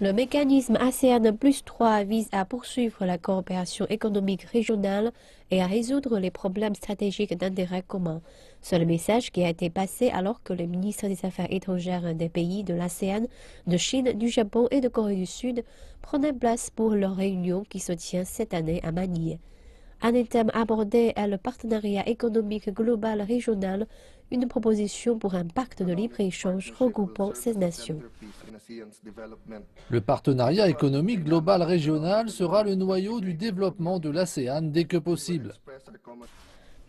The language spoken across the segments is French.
Le mécanisme ASEAN+3 vise à poursuivre la coopération économique régionale et à résoudre les problèmes stratégiques d'intérêt commun. C'est le message qui a été passé alors que les ministres des Affaires étrangères des pays de l'ASEAN, de Chine, du Japon et de Corée du Sud prenaient place pour leur réunion qui se tient cette année à Manille. Un des thèmes abordés est le partenariat économique global régional, une proposition pour un pacte de libre-échange regroupant ces nations. Le partenariat économique global régional sera le noyau du développement de l'ASEAN dès que possible.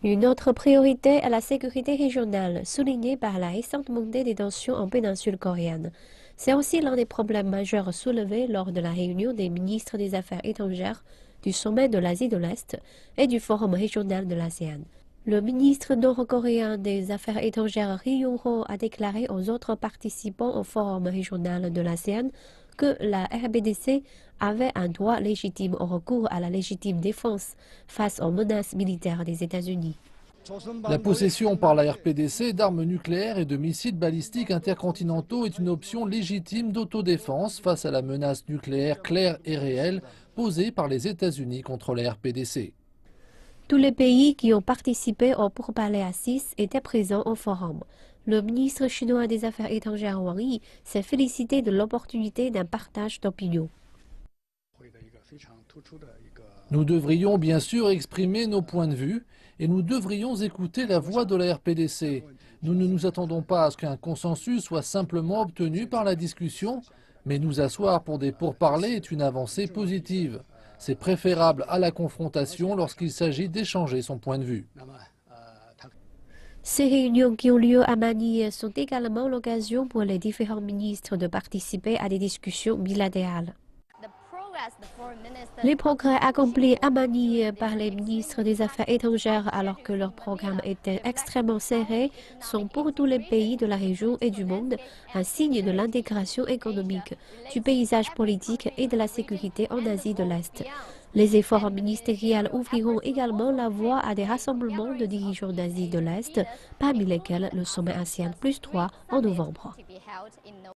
Une autre priorité est la sécurité régionale, soulignée par la récente montée des tensions en péninsule coréenne. C'est aussi l'un des problèmes majeurs soulevés lors de la réunion des ministres des Affaires étrangères, du sommet de l'Asie de l'Est et du forum régional de l'ASEAN. Le ministre nord-coréen des Affaires étrangères Ri Yong-ho a déclaré aux autres participants au forum régional de l'ASEAN que la RPDC avait un droit légitime au recours à la légitime défense face aux menaces militaires des États-Unis. La possession par la RPDC d'armes nucléaires et de missiles balistiques intercontinentaux est une option légitime d'autodéfense face à la menace nucléaire claire et réelle posée par les États-Unis contre la RPDC. Tous les pays qui ont participé au pourparlers à 6 étaient présents au forum. Le ministre chinois des Affaires étrangères Wang Yi s'est félicité de l'opportunité d'un partage d'opinion. Nous devrions bien sûr exprimer nos points de vue et nous devrions écouter la voix de la RPDC. Nous ne nous attendons pas à ce qu'un consensus soit simplement obtenu par la discussion, mais nous asseoir pour des pourparlers est une avancée positive. C'est préférable à la confrontation lorsqu'il s'agit d'échanger son point de vue. Ces réunions qui ont lieu à Manille sont également l'occasion pour les différents ministres de participer à des discussions bilatérales. Les progrès accomplis à Manille par les ministres des Affaires étrangères alors que leur programme était extrêmement serré sont pour tous les pays de la région et du monde un signe de l'intégration économique, du paysage politique et de la sécurité en Asie de l'Est. Les efforts ministériels ouvriront également la voie à des rassemblements de dirigeants d'Asie de l'Est, parmi lesquels le sommet ASEAN+3 en novembre.